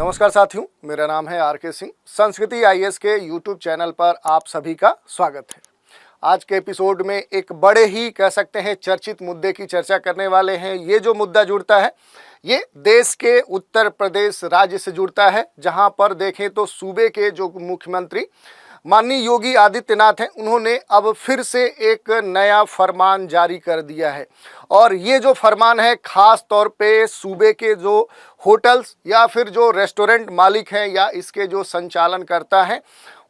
नमस्कार साथियों, मेरा नाम है आर के सिंह। संस्कृति आईएएस के यूट्यूब चैनल पर आप सभी का स्वागत है। आज के एपिसोड में एक बड़े ही कह सकते हैं चर्चित मुद्दे की चर्चा करने वाले हैं। ये जो मुद्दा जुड़ता है ये देश के उत्तर प्रदेश राज्य से जुड़ता है, जहां पर देखें तो सूबे के जो मुख्यमंत्री माननीय योगी आदित्यनाथ हैं, उन्होंने अब फिर से एक नया फरमान जारी कर दिया है। और ये जो फरमान है खास तौर पे सूबे के जो होटल्स या फिर जो रेस्टोरेंट मालिक हैं या इसके जो संचालन करता है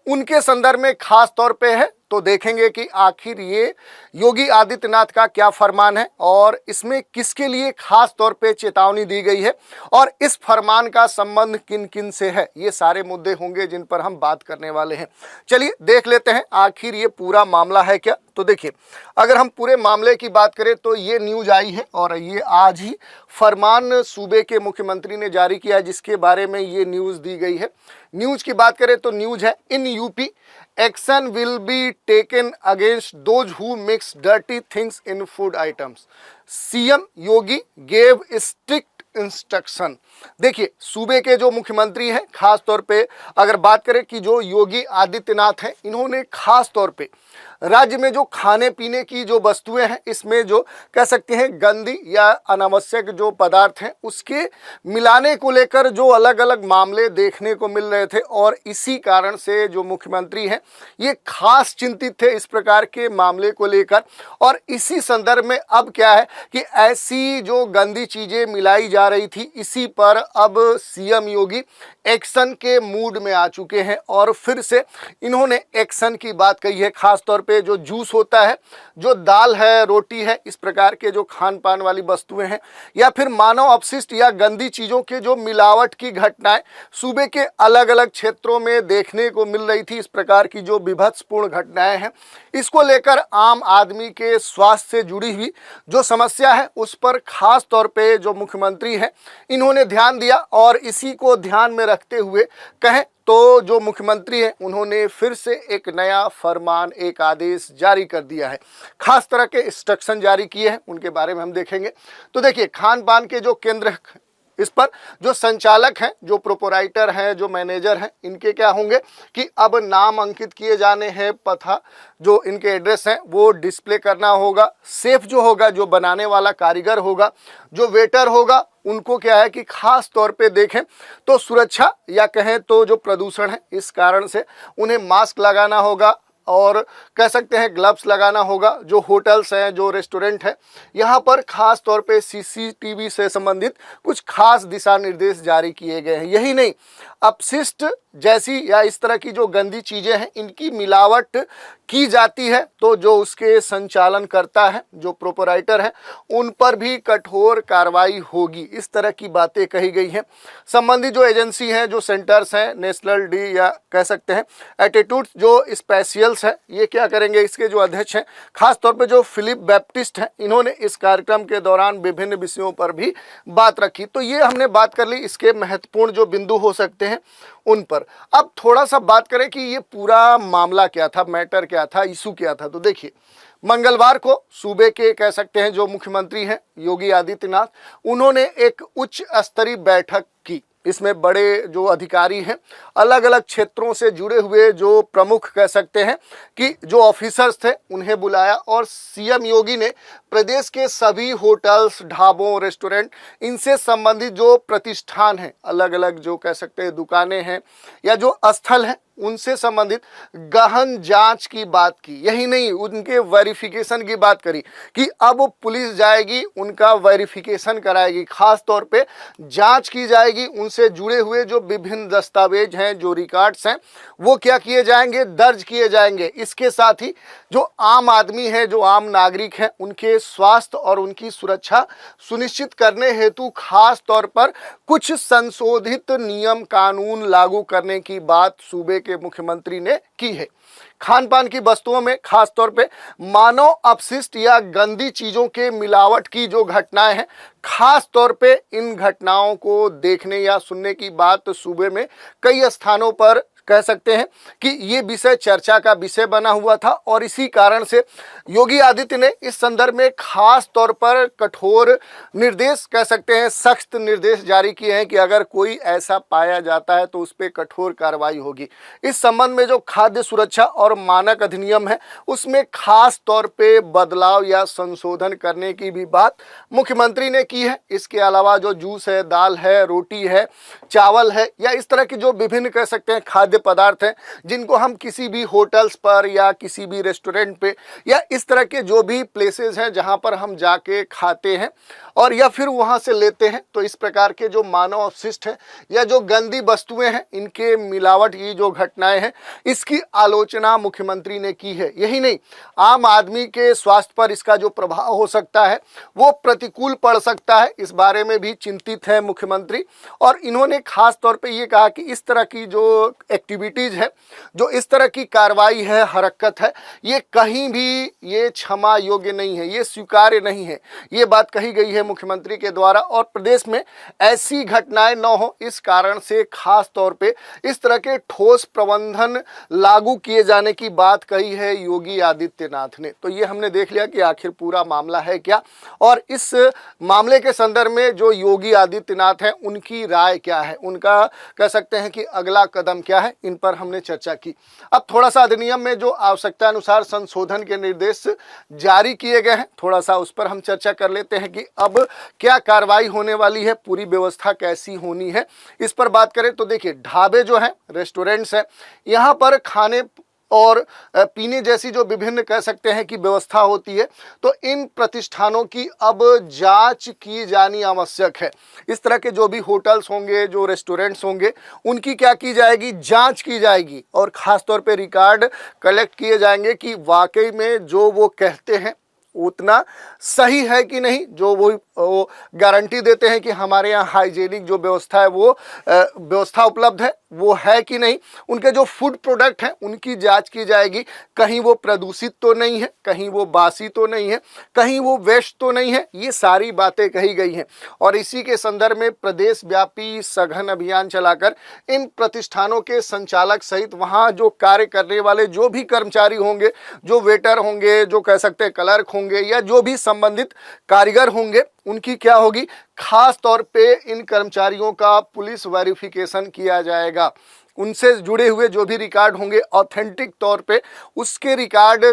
उनके संदर्भ में खास तौर पे है। तो देखेंगे कि आखिर ये योगी आदित्यनाथ का क्या फरमान है और इसमें किसके लिए खास तौर पे चेतावनी दी गई है और इस फरमान का संबंध किन किन से है। ये सारे मुद्दे होंगे जिन पर हम बात करने वाले हैं। चलिए देख लेते हैं आखिर ये पूरा मामला है क्या। तो देखिए, अगर हम पूरे मामले की बात करें तो ये न्यूज आई है और ये आज ही फरमान सूबे के मुख्यमंत्री ने जारी किया, जिसके बारे में ये न्यूज दी गई है। न्यूज की बात करें तो न्यूज है, in UP action will be taken against those who mix dirty things in food items. CM Yogi gave strict instruction. देखिए, सूबे के जो मुख्यमंत्री हैं खास तौर पे अगर बात करें कि जो योगी आदित्यनाथ हैं, इन्होंने खास तौर पे राज्य में जो खाने पीने की जो वस्तुएं हैं इसमें जो कह सकते हैं गंदी या अनावश्यक जो पदार्थ हैं उसके मिलाने को लेकर जो अलग अलग मामले देखने को मिल रहे थे और इसी कारण से जो मुख्यमंत्री हैं ये खास चिंतित थे इस प्रकार के मामले को लेकर। और इसी संदर्भ में अब क्या है कि ऐसी जो गंदी चीजें मिलाई जा रही थी, इसी पर अब सीएम योगी एक्शन के मूड में आ चुके हैं और फिर से इन्होंने एक्शन की बात कही है। खास तौर पे जो जूस होता है, जो दाल है, रोटी है, इस प्रकार के जो खान पान वाली वस्तुएं हैं या फिर मानव अपशिष्ट या गंदी चीजों के जो मिलावट की घटनाएं सूबे के अलग अलग क्षेत्रों में देखने को मिल रही थी, इस प्रकार की जो विभत्सपूर्ण घटनाएं हैं, इसको लेकर आम आदमी के स्वास्थ्य से जुड़ी हुई जो समस्या है उस पर खास तौर पे जो मुख्यमंत्री हैं इन्होंने ध्यान दिया। और इसी को ध्यान में रखते हुए कहें तो जो मुख्यमंत्री हैं उन्होंने फिर से एक नया फरमान, एक आदेश जारी कर दिया है। खास तरह के इंस्ट्रक्शन जारी किए हैं, उनके बारे में हम देखेंगे। तो देखिए, खान पान के जो केंद्र इस पर जो संचालक हैं, जो प्रोपराइटर हैं, जो मैनेजर हैं, इनके क्या होंगे कि अब नाम अंकित किए जाने हैं, पता जो इनके एड्रेस हैं वो डिस्प्ले करना होगा। सेफ जो होगा, जो बनाने वाला कारीगर होगा, जो वेटर होगा, उनको क्या है कि खास तौर पे देखें तो सुरक्षा या कहें तो जो प्रदूषण है इस कारण से उन्हें मास्क लगाना होगा और कह सकते हैं ग्लव्स लगाना होगा। जो होटल्स हैं, जो रेस्टोरेंट है, यहाँ पर खास तौर पे सीसीटीवी से संबंधित कुछ खास दिशा निर्देश जारी किए गए हैं। यही नहीं, अपशिष्ट जैसी या इस तरह की जो गंदी चीजें हैं इनकी मिलावट की जाती है तो जो उसके संचालन करता है, जो प्रोपराइटर है, उन पर भी कठोर कार्रवाई होगी। इस तरह की बातें कही गई हैं। संबंधित जो एजेंसी हैं, जो सेंटर्स हैं, नेशनल डी या कह सकते हैं एटीट्यूड जो स्पेशल्स है, ये क्या करेंगे, इसके जो अध्यक्ष हैं खास तौर पे जो फिलिप बैप्टिस्ट हैं, इन्होंने इस कार्यक्रम के दौरान विभिन्न विषयों पर भी बात रखी। तो ये हमने बात कर ली, इसके महत्वपूर्ण जो बिंदु हो सकते हैं उन पर। अब थोड़ा सा बात करें कि ये पूरा मामला क्या था, मैटर क्या था, इशू क्या था। तो देखिए, मंगलवार को सूबे के कह सकते हैं जो मुख्यमंत्री हैं योगी आदित्यनाथ, उन्होंने एक उच्च स्तरीय बैठक की। इसमें बड़े जो अधिकारी हैं, अलग अलग क्षेत्रों से जुड़े हुए जो प्रमुख कह सकते हैं कि जो ऑफिसर्स थे उन्हें बुलाया और सीएम योगी ने प्रदेश के सभी होटल्स, ढाबों, रेस्टोरेंट, इनसे संबंधित जो प्रतिष्ठान हैं, अलग अलग जो कह सकते हैं दुकानें हैं या जो स्थल हैं, उनसे संबंधित गहन जांच की बात की। यही नहीं, उनके वेरिफिकेशन की बात करी कि अब पुलिस जाएगी, उनका वेरिफिकेशन कराएगी, खास तौर पे जांच की जाएगी, उनसे जुड़े हुए जो विभिन्न दस्तावेज हैं, जो रिकॉर्ड्स हैं, वो क्या किए जाएंगे, दर्ज किए जाएंगे। इसके साथ ही जो आम आदमी है, जो आम नागरिक हैं, उनके स्वास्थ्य और उनकी सुरक्षा सुनिश्चित करने हेतु खास तौर पर कुछ संशोधित नियम कानून लागू करने की बात सूबे के मुख्यमंत्री ने की है। खान पान की वस्तुओं में खास तौर पे मानव अपशिष्ट या गंदी चीजों के मिलावट की जो घटनाएं हैं, खास तौर पे इन घटनाओं को देखने या सुनने की बात सूबे में कई स्थानों पर कह सकते हैं कि ये विषय चर्चा का विषय बना हुआ था और इसी कारण से योगी आदित्य ने इस संदर्भ में खास तौर पर कठोर निर्देश, कह सकते हैं सख्त निर्देश जारी किए हैं कि अगर कोई ऐसा पाया जाता है तो उस पर कठोर कार्रवाई होगी। इस संबंध में जो खाद्य सुरक्षा और मानक अधिनियम है उसमें खास तौर पे बदलाव या संशोधन करने की भी बात मुख्यमंत्री ने की है। इसके अलावा जो जूस है, दाल है, रोटी है, चावल है या इस तरह की जो विभिन्न, कह सकते हैं खाद्य पदार्थ हैं जिनको हम किसी भी होटल्स पर या किसी भी रेस्टोरेंट पे या इस तरह के जो भी प्लेसेस हैं जहां पर हम जाके खाते हैं और या फिर वहां से लेते हैं, तो इस प्रकार के जो मानव अपशिष्ट हैं या जो गंदी वस्तुएं हैं, इनके मिलावट की जो घटनाएं हैं, इसकी आलोचना मुख्यमंत्री ने की है। यही नहीं, आम आदमी के स्वास्थ्य पर इसका जो प्रभाव हो सकता है वो प्रतिकूल पड़ सकता है, इस बारे में भी चिंतित है मुख्यमंत्री। और इन्होंने खास तौर पे ये कहा कि इस तरह की जो एक्टिविटीज है, जो इस तरह की कार्रवाई है, हरकत है, ये कहीं भी ये क्षमा योग्य नहीं है, ये स्वीकार्य नहीं है। ये बात कही गई है मुख्यमंत्री के द्वारा और प्रदेश में ऐसी घटनाएं न हो, इस कारण से खास तौर पे इस तरह के ठोस प्रबंधन लागू किए जाने की बात कही है योगी आदित्यनाथ ने। तो ये हमने देख लिया कि आखिर पूरा मामला है क्या और इस मामले के संदर्भ में जो योगी आदित्यनाथ हैं उनकी राय क्या है, उनका कह सकते हैं कि अगला कदम क्या है, इन पर हमने चर्चा की। अब थोड़ा सा अधिनियम में जो आवश्यकता अनुसार संशोधन के निर्देश जारी किए गए हैं, थोड़ा सा उस पर हम चर्चा कर लेते हैं कि अब क्या कार्रवाई होने वाली है, पूरी व्यवस्था कैसी होनी है। इस पर बात करें तो देखिए, ढाबे जो हैं, रेस्टोरेंट्स हैं, यहाँ पर खाने और पीने जैसी जो विभिन्न, कह सकते हैं कि व्यवस्था होती है, तो इन प्रतिष्ठानों की अब जांच की जानी आवश्यक है। इस तरह के जो भी होटल्स होंगे, जो रेस्टोरेंट्स होंगे, उनकी क्या की जाएगी, जांच की जाएगी और ख़ास तौर पे रिकॉर्ड कलेक्ट किए जाएंगे कि वाकई में जो वो कहते हैं उतना सही है कि नहीं, जो वो गारंटी देते हैं कि हमारे यहाँ हाइजीनिक जो व्यवस्था है वो व्यवस्था उपलब्ध है, वो है कि नहीं। उनके जो फूड प्रोडक्ट हैं उनकी जांच की जाएगी, कहीं वो प्रदूषित तो नहीं है, कहीं वो बासी तो नहीं है, कहीं वो वेस्ट तो नहीं है। ये सारी बातें कही गई हैं और इसी के संदर्भ में प्रदेश व्यापी सघन अभियान चलाकर इन प्रतिष्ठानों के संचालक सहित वहाँ जो कार्य करने वाले जो भी कर्मचारी होंगे, जो वेटर होंगे, जो कह सकते हैं क्लर्क होंगे या जो भी संबंधित कारीगर होंगे, उनकी क्या होगी, खास तौर पे इन कर्मचारियों का पुलिस वेरिफिकेशन किया जाएगा। उनसे जुड़े हुए जो भी रिकॉर्ड होंगे ऑथेंटिक तौर पे, उसके रिकॉर्ड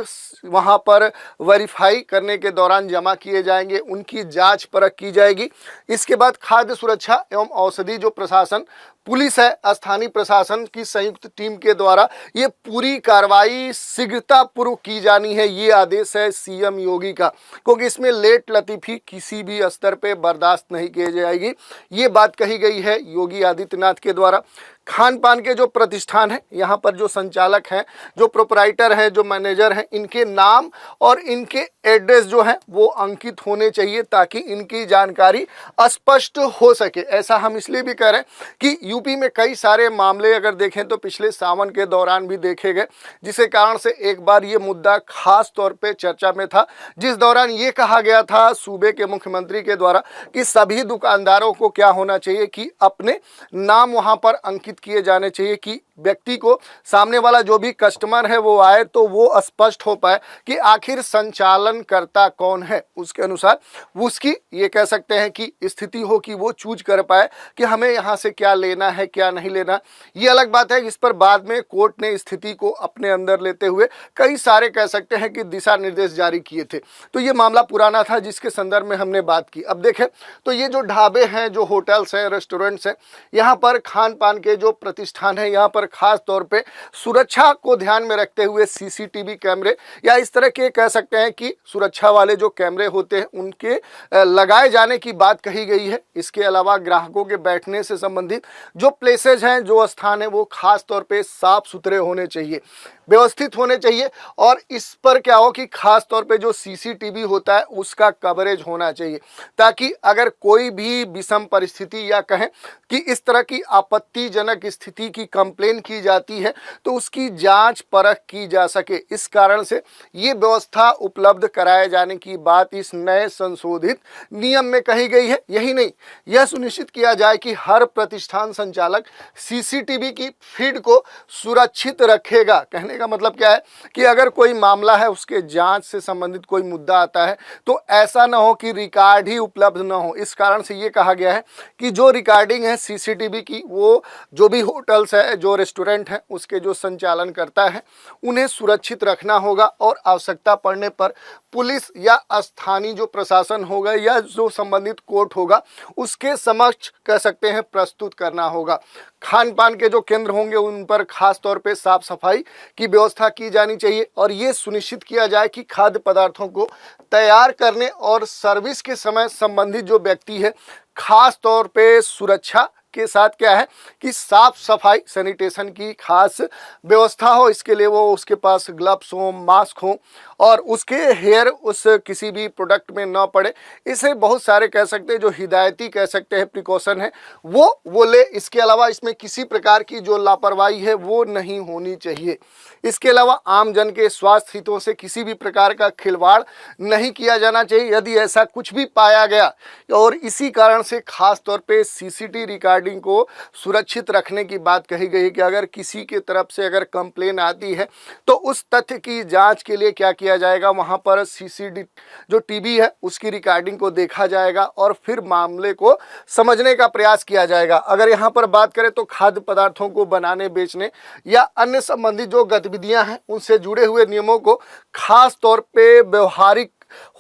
वहाँ पर वेरीफाई करने के दौरान जमा किए जाएंगे, उनकी जांच परख की जाएगी। इसके बाद खाद्य सुरक्षा एवं औषधि जो प्रशासन, पुलिस है, स्थानीय प्रशासन की संयुक्त टीम के द्वारा ये पूरी कार्रवाई शीघ्रतापूर्वक की जानी है। ये आदेश है सीएम योगी का, क्योंकि इसमें लेट लतीफी किसी भी स्तर पे बर्दाश्त नहीं की जाएगी। ये बात कही गई है योगी आदित्यनाथ के द्वारा। खान पान के जो प्रतिष्ठान हैं, यहाँ पर जो संचालक हैं, जो प्रोपराइटर हैं, जो मैनेजर हैं, इनके नाम और इनके एड्रेस जो हैं वो अंकित होने चाहिए ताकि इनकी जानकारी स्पष्ट हो सके। ऐसा हम इसलिए भी कह रहे हैं कि यूपी में कई सारे मामले अगर देखें तो पिछले सावन के दौरान भी देखे गए, जिसके कारण से एक बार ये मुद्दा खास तौर पे चर्चा में था, जिस दौरान ये कहा गया था सूबे के मुख्यमंत्री के द्वारा कि सभी दुकानदारों को क्या होना चाहिए कि अपने नाम वहाँ पर अंकित किए जाने चाहिए कि व्यक्ति को, सामने वाला जो भी कस्टमर है वो आए तो वो स्पष्ट हो पाए कि आखिर संचालनकर्ता कौन है, उसके अनुसार उसकी ये कह सकते हैं कि स्थिति हो कि वो चूज कर पाए कि हमें यहाँ से क्या लेना है, क्या नहीं लेना। ये अलग बात है, इस पर बाद में कोर्ट ने स्थिति को अपने अंदर लेते हुए कई सारे कह सकते हैं कि दिशा निर्देश जारी किए थे। तो ये मामला पुराना था जिसके संदर्भ में हमने बात की। अब देखें तो ये जो ढाबे हैं, जो होटल्स हैं, रेस्टोरेंट्स हैं, यहाँ पर खान पान के जो प्रतिष्ठान है, यहाँ पर खास तौर पे सुरक्षा को ध्यान में रखते हुए सीसीटीवी कैमरे या इस तरह के कह सकते हैं कि सुरक्षा वाले जो कैमरे होते हैं उनके लगाए जाने की बात कही गई है। इसके अलावा ग्राहकों के बैठने से संबंधित जो प्लेसेज हैं, जो स्थान है, वो खास तौर पे साफ सुथरे होने चाहिए, व्यवस्थित होने चाहिए और इस पर क्या हो कि खास तौर पे जो सीसीटीवी होता है उसका कवरेज होना चाहिए ताकि अगर कोई भी विषम परिस्थिति या कहें कि इस तरह की आपत्तिजनक स्थिति की कंप्लेन लेन की जाती है तो उसकी जांच परख की जा सके। इस कारण से ये व्यवस्था उपलब्ध कराए जाने की बात इस नए संशोधित नियम में कही गई है। यही नहीं, यह सुनिश्चित किया जाए कि हर प्रतिष्ठान संचालक सीसीटीवी की फीड को सुरक्षित रखेगा। कहने का मतलब क्या है कि अगर कोई मामला है, उसके जांच से संबंधित कोई मुद्दा आता है तो ऐसा ना हो कि रिकॉर्ड ही उपलब्ध ना हो। इस कारण से ये कहा गया है कि जो रिकॉर्डिंग है सीसीटीवी की, वो जो भी होटल्स है, जो रेस्टोरेंट है, उसके जो संचालन करता है, उन्हें सुरक्षित रखना होगा और आवश्यकता पड़ने पर पुलिस या स्थानीय जो प्रशासन होगा या जो संबंधित कोर्ट होगा उसके समक्ष कह सकते हैं प्रस्तुत करना होगा। खान पान के जो केंद्र होंगे उन पर खास तौर पे साफ सफाई की व्यवस्था की जानी चाहिए और ये सुनिश्चित किया जाए कि खाद्य पदार्थों को तैयार करने और सर्विस के समय संबंधित जो व्यक्ति है, खास तौर पे सुरक्षा के साथ क्या है कि साफ सफाई सैनिटेशन की खास व्यवस्था हो। इसके लिए वो उसके पास ग्लव्स हो, मास्क हो और उसके हेयर उस किसी भी प्रोडक्ट में ना पड़े। इसे बहुत सारे कह सकते हैं जो हिदायती कह सकते हैं प्रिकॉशन है वो ले। इसके अलावा इसमें किसी प्रकार की जो लापरवाही है वो नहीं होनी चाहिए। इसके अलावा आम जन के स्वास्थ्य हितों से किसी भी प्रकार का खिलवाड़ नहीं किया जाना चाहिए। यदि ऐसा कुछ भी पाया गया और इसी कारण से खास तौर पे सीसीटीवी रिकॉर्डिंग को सुरक्षित रखने की बात कही गई है कि अगर किसी की तरफ से अगर कंप्लेन आती है तो उस तथ्य की जांच के लिए क्या किया जाएगा, वहां पर सीसीटीवी जो टीवी है उसकी रिकॉर्डिंग को देखा जाएगा और फिर मामले को समझने का प्रयास किया जाएगा। अगर यहाँ पर बात करें तो खाद्य पदार्थों को बनाने, बेचने या अन्य संबंधित जो गतिविधियां हैं उनसे जुड़े हुए नियमों को खास तौर पे व्यवहारिक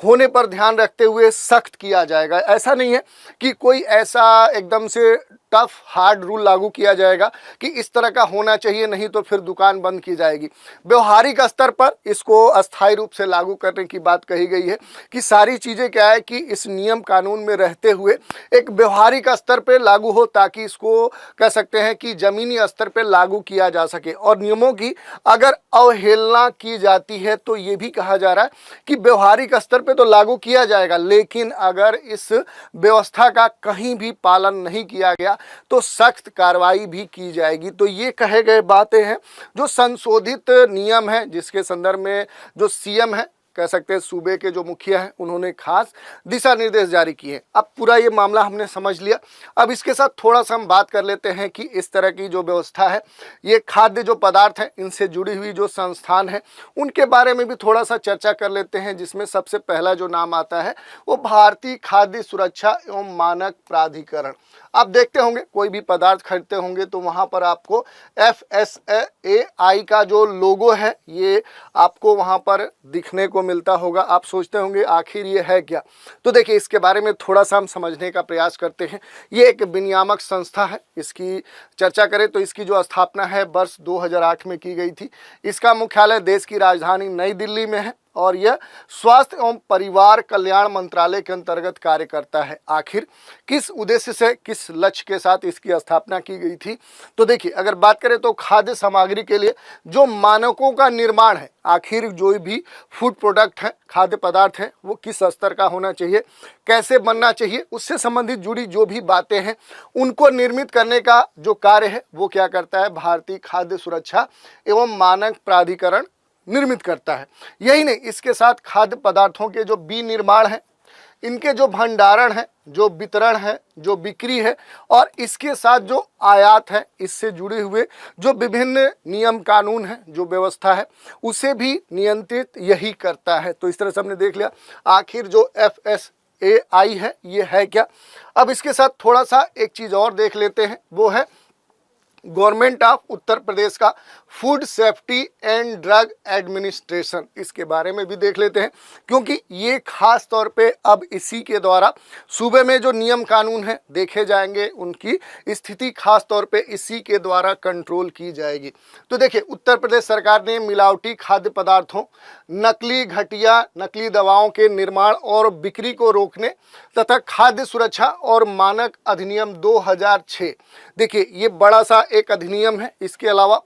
होने पर ध्यान रखते हुए सख्त किया जाएगा। ऐसा नहीं है कि कोई ऐसा एकदम से टफ हार्ड रूल लागू किया जाएगा कि इस तरह का होना चाहिए, नहीं तो फिर दुकान बंद की जाएगी। व्यवहारिक स्तर पर इसको अस्थायी रूप से लागू करने की बात कही गई है कि सारी चीज़ें क्या है कि इस नियम कानून में रहते हुए एक व्यवहारिक स्तर पर लागू हो, ताकि इसको कह सकते हैं कि जमीनी स्तर पर लागू किया जा सके। और नियमों की अगर अवहेलना की जाती है तो ये भी कहा जा रहा है कि व्यवहारिक स्तर पे तो लागू किया जाएगा, लेकिन अगर इस व्यवस्था का कहीं भी पालन नहीं किया गया तो सख्त कार्रवाई भी की जाएगी। तो ये कहे गए बातें हैं जो संशोधित नियम है, जिसके संदर्भ में जो सीएम है कह सकते हैं सूबे के जो मुखिया हैं उन्होंने खास दिशा निर्देश जारी किए। अब पूरा ये मामला हमने समझ लिया। अब इसके साथ थोड़ा सा हम बात कर लेते हैं कि इस तरह की जो व्यवस्था है, ये खाद्य जो पदार्थ है इनसे जुड़ी हुई जो संस्थान है उनके बारे में भी थोड़ा सा चर्चा कर लेते हैं, जिसमें सबसे पहला जो नाम आता है वो भारतीय खाद्य सुरक्षा एवं मानक प्राधिकरण। आप देखते होंगे कोई भी पदार्थ खरीदते होंगे तो वहाँ पर आपको FSSAI का जो लोगो है ये आपको वहाँ पर दिखने को मिलता होगा। आप सोचते होंगे आखिर ये है क्या। तो देखिए इसके बारे में थोड़ा सा हम समझने का प्रयास करते हैं। ये एक विनियामक संस्था है। इसकी चर्चा करें तो इसकी जो स्थापना है वर्ष 2008 में की गई थी। इसका मुख्यालय देश की राजधानी नई दिल्ली में है और यह स्वास्थ्य एवं परिवार कल्याण मंत्रालय के अंतर्गत कार्य करता है। आखिर किस उद्देश्य से, किस लक्ष्य के साथ इसकी स्थापना की गई थी, तो देखिए अगर बात करें तो खाद्य सामग्री के लिए जो मानकों का निर्माण है, आखिर जो भी फूड प्रोडक्ट है, खाद्य पदार्थ है, वो किस स्तर का होना चाहिए, कैसे बनना चाहिए, उससे संबंधित जुड़ी जो भी बातें हैं उनको निर्मित करने का जो कार्य है वो क्या करता है, भारतीय खाद्य सुरक्षा एवं मानक प्राधिकरण निर्मित करता है। यही नहीं, इसके साथ खाद्य पदार्थों के जो विनिर्माण है, इनके जो भंडारण है, जो वितरण है, जो बिक्री है और इसके साथ जो आयात है, इससे जुड़े हुए जो विभिन्न नियम कानून है, जो व्यवस्था है, उसे भी नियंत्रित यही करता है। तो इस तरह से हमने देख लिया आखिर जो FSSAI है ये है क्या। अब इसके साथ थोड़ा सा एक चीज़ और देख लेते हैं, वो है गवर्नमेंट ऑफ उत्तर प्रदेश का food safety and drug administration. इसके बारे में भी देख लेते हैं क्योंकि ये खास तौर पे अब इसी के द्वारा सूबे में जो नियम कानून है देखे जाएंगे, उनकी स्थिति खास तौर पे इसी के द्वारा कंट्रोल की जाएगी। तो देखिए उत्तर प्रदेश सरकार ने मिलावटी खाद्य पदार्थों, नकली घटिया नकली दवाओं के निर्माण और बिक्री को रोकने तथा खाद्य सुरक्षा और मानक अधिनियम 2006, देखिए ये बड़ा सा एक अधिनियम है। इसके अलावा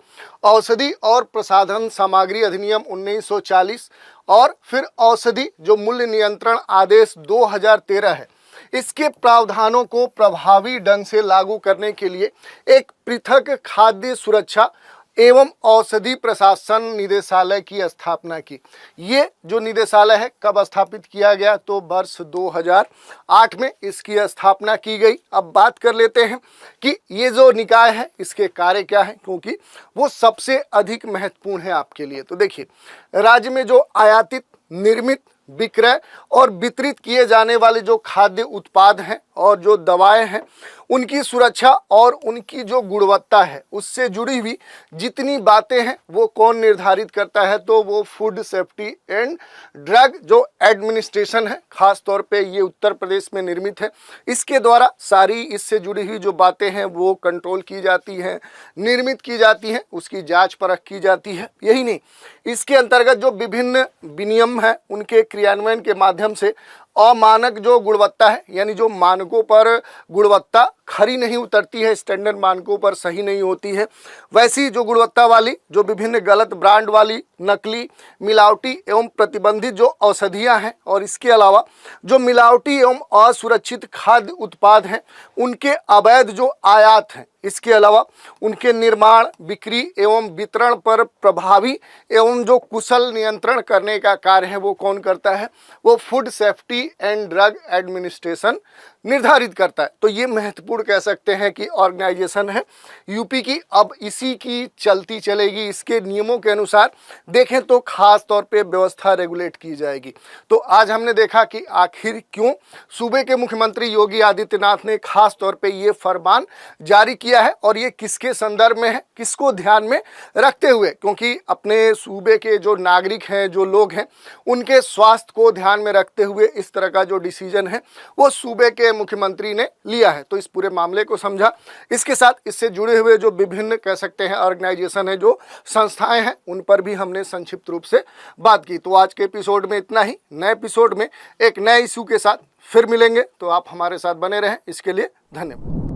औषधि और प्रसाधन सामग्री अधिनियम 1940 और फिर औषधि जो मूल्य नियंत्रण आदेश 2013 है, इसके प्रावधानों को प्रभावी ढंग से लागू करने के लिए एक पृथक खाद्य सुरक्षा एवं औषधि प्रशासन निदेशालय की स्थापना की। ये जो निदेशालय है कब स्थापित किया गया, तो वर्ष 2008 में इसकी स्थापना की गई। अब बात कर लेते हैं कि ये जो निकाय है इसके कार्य क्या है, क्योंकि वो सबसे अधिक महत्वपूर्ण है आपके लिए। तो देखिए, राज्य में जो आयातित, निर्मित, विक्रय और वितरित किए जाने वाले जो खाद्य उत्पाद हैं और जो दवाएं हैं, उनकी सुरक्षा और उनकी जो गुणवत्ता है उससे जुड़ी हुई जितनी बातें हैं वो कौन निर्धारित करता है, तो वो फूड सेफ्टी एंड ड्रग जो एडमिनिस्ट्रेशन है, खास तौर पे ये उत्तर प्रदेश में निर्मित है। इसके द्वारा सारी इससे जुड़ी हुई जो बातें हैं वो कंट्रोल की जाती हैं, निर्मित की जाती हैं, उसकी जांच परख की जाती है। यही नहीं, इसके अंतर्गत जो विभिन्न विनियम हैं उनके क्रियान्वयन के माध्यम से अमानक जो गुणवत्ता है, यानी जो मानकों पर गुणवत्ता खरी नहीं उतरती है, स्टैंडर्ड मानकों पर सही नहीं होती है, वैसी जो गुणवत्ता वाली, जो विभिन्न गलत ब्रांड वाली, नकली, मिलावटी एवं प्रतिबंधित जो औषधियां हैं, और इसके अलावा जो मिलावटी एवं असुरक्षित खाद्य उत्पाद हैं उनके अवैध जो आयात हैं, इसके अलावा उनके निर्माण, बिक्री एवं वितरण पर प्रभावी एवं जो कुशल नियंत्रण करने का कार्य है वो कौन करता है, वो food safety and drug administration निर्धारित करता है। तो ये महत्वपूर्ण कह सकते हैं कि ऑर्गेनाइजेशन है यूपी की। अब इसी की चलती चलेगी, इसके नियमों के अनुसार देखें तो खास तौर पे व्यवस्था रेगुलेट की जाएगी। तो आज हमने देखा कि आखिर क्यों सूबे के मुख्यमंत्री योगी आदित्यनाथ ने खास तौर पे ये फरमान जारी किया है और ये किसके संदर्भ में है, किसको ध्यान में रखते हुए, क्योंकि अपने सूबे के जो नागरिक हैं, जो लोग हैं, उनके स्वास्थ्य को ध्यान में रखते हुए इस तरह का जो डिसीजन है वो सूबे के मुख्यमंत्री ने लिया है। तो इस पूरे मामले को समझा, इसके साथ इससे जुड़े हुए जो विभिन्न कह सकते हैं ऑर्गेनाइजेशन है, जो संस्थाएं हैं, उन पर भी हमने संक्षिप्त रूप से बात की। तो आज के एपिसोड में इतना ही। नए एपिसोड में एक नए इशू के साथ फिर मिलेंगे, तो आप हमारे साथ बने रहें। इसके लिए धन्यवाद।